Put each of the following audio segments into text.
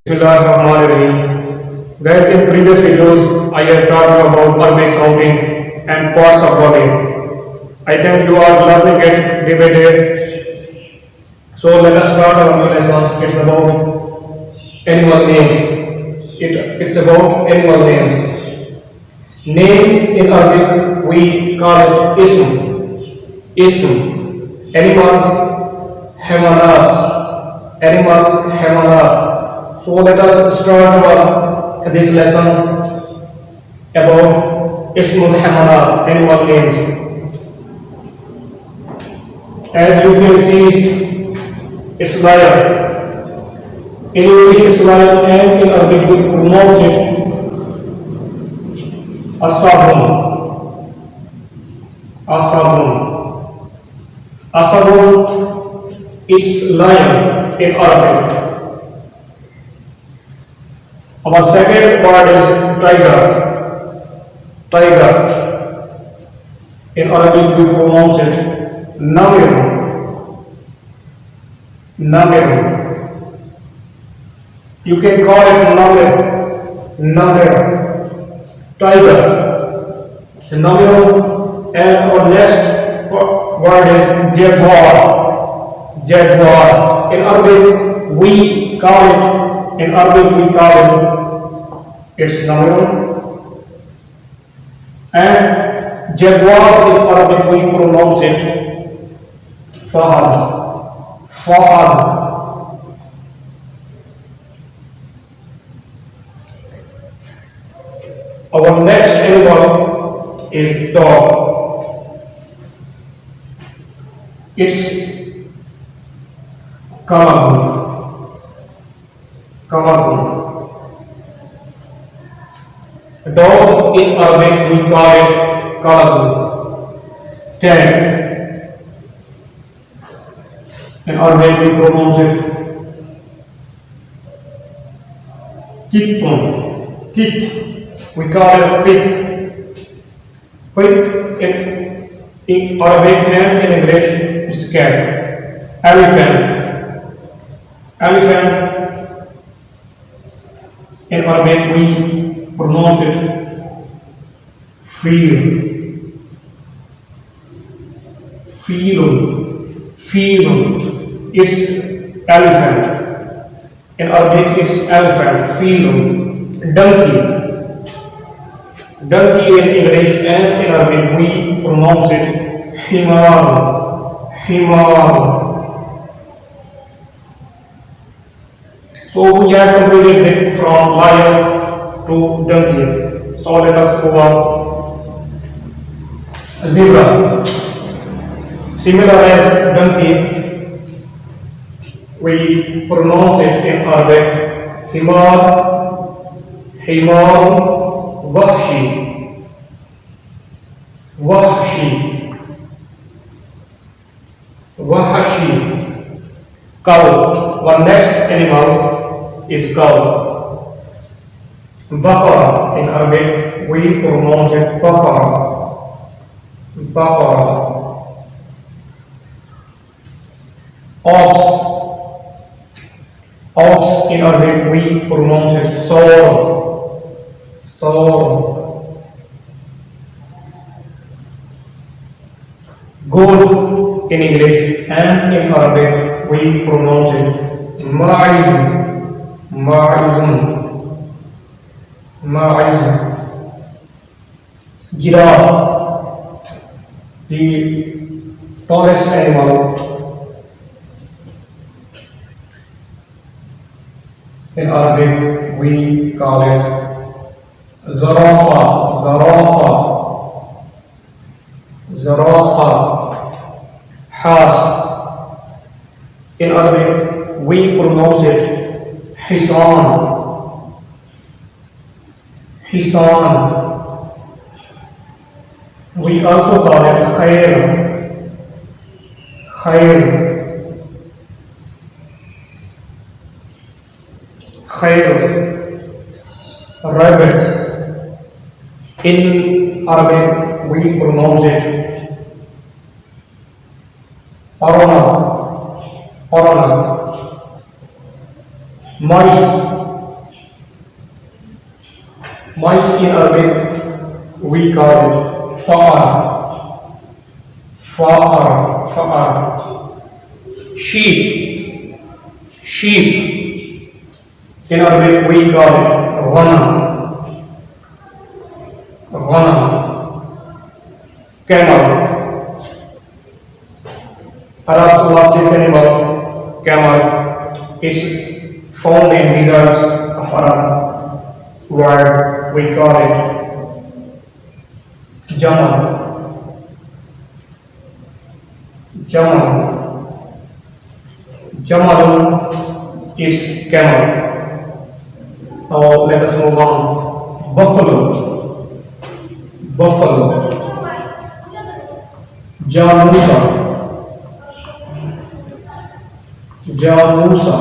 Bismillahirrahmanirrahim. Guys, in previous videos, I have taught you about Arabic counting and parts of body. I think you are learning it day by day. So let us start our new lesson. It's about animal names. It's about animal names. Name in Arabic we call it ism. Ism. Animals, hayawanat. Animals, hayawanat. So let us start this lesson about Ismul Hayawanat, animal names. As you can see, it's lion. In English it's lion and in Arabic we pronounce it Asabun. Asabun. Asabun is lion in Arabic. Our second word is tiger. Tiger. In Arabic we pronounce it Namir. Namir. You can call it Namir. Namir. Tiger. Namir. And our next word is jaguar. Jaguar. In Arabic we call it it's Namir. And jaguar in Arabic we pronounce it Fahad. Fahad. Our next animal is dog. It's Kalab. Kalab. Dog in Arabic we call it Kalab. Cat. In Arabic we pronounce it Kitkun. Kit. We call it pit. Pit in Arabic and in English is cat. Elephant. Elephant. In Arabic we pronounce it feel. Feel. Feel. It's elephant. In Arabic it's elephant. Feel. Donkey. Donkey in English and in Arabic we pronounce it himar. Himar. So we have completed it from lion to donkey. So let us go on. Zebra. Similar as donkey, we pronounce it in Arabic himar. Himar. Wahshi. Wahshi. Wahashi. Cow. One next animal is cow. Baqarah. In Arabic we pronounce it Baqarah. Baqarah. Ox. Ox in Arabic we pronounce it Saur. Saur. Goat in English and in Arabic we pronounce it Ma'iz. Ma'izun. Ma'izun. Giraffe, the tallest animal. In Arabic we call it Zarafa. Zarafa. Zarafa. Has. In Arabic we pronounce it Hisan. Hisan. We also call it Khair. Khair. Khair. Rabbit. In Arabic we pronounce it Arana. Mice. Mice in Arabic we call it fa'ar. Fa'ar. Fa'ar. Sheep. Sheep. In Arabic we call it ghanam. Ghanam. Camel. Arabs largest animal, camel, is found in deserts of Arab, where we call it Jamal. Jamal. Jamal is camel. Now let us move on. Buffalo. Buffalo. Jamusa. Jamusa.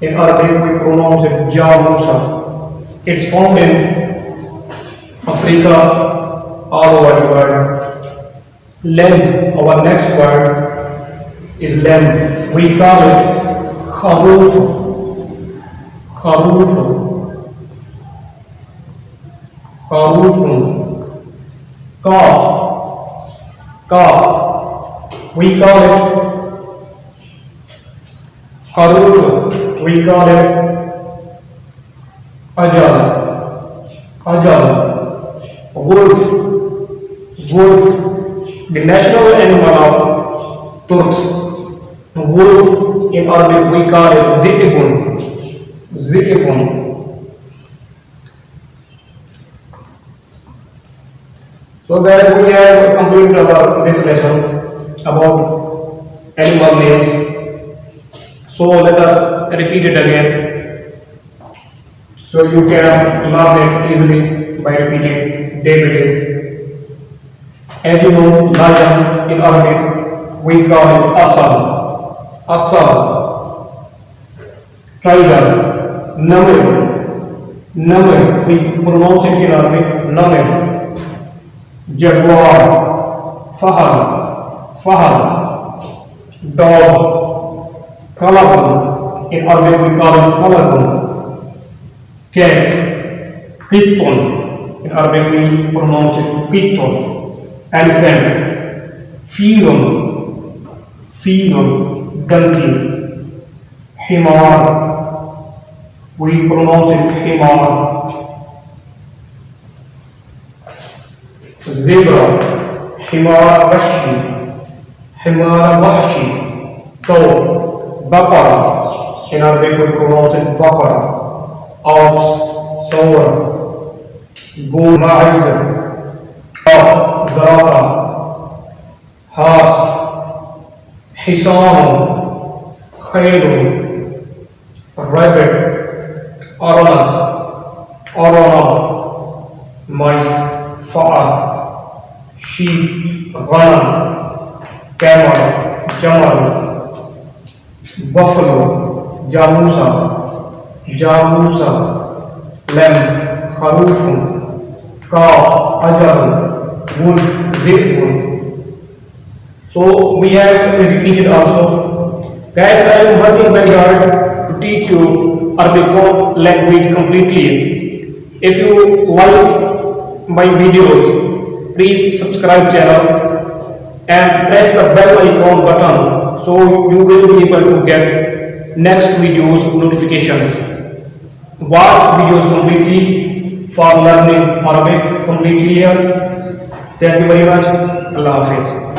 In Arabic we pronounce it Jamusa. It's found in Africa, all over the world. Lamb, our next word is lamb. We call it kharoof. Kharoof. Kharoof. Calf. Calf. We call it kharoof. We call it ajal. Ajal. Wolf. Wolf. The national animal of Turks. Wolf in Arabic we call it zibun. Zibun. So guys, we have completed this lesson about animal names. So let us repeat it again, so you can learn it easily by repeating day by day. As you know, lion in Arabic we call it asal. Asal. Tiger. Namir. Namir. We pronounce it in Arabic namir. Jaguar. Fahad. Fahad. Dog. Kalabun. In Arabic we call it kalabun. Cat. Qitton. In Arabic we pronounce it qitton. Elephant. Phenom. Phenom. Donkey. Himar. We pronounce it himar. Zebra. Himar wahshi. Himar wahshi. Cow. Baqara. In Arabic we pronounce it baqara. Ox. Sower. Goat. Ma'az. Zarafa. Horse. Hisan. Khayl. Rabbit. Arana. Arana. Mice. Fa'ar. Sheep. Ghanam. Camel. Jamal. Buffalo. Jamusa. Jamusa. Lamb. Kharoof. Calf. Ajal. Wolf. Zibun. So we have repeated also. Guys, I am working very hard to teach you Arabic language completely. If you like my videos, please subscribe channel and press the bell icon button, so you will be able to get next videos notifications. Watch videos completely for learning Arabic completely here. Thank you very much. Allah Hafiz.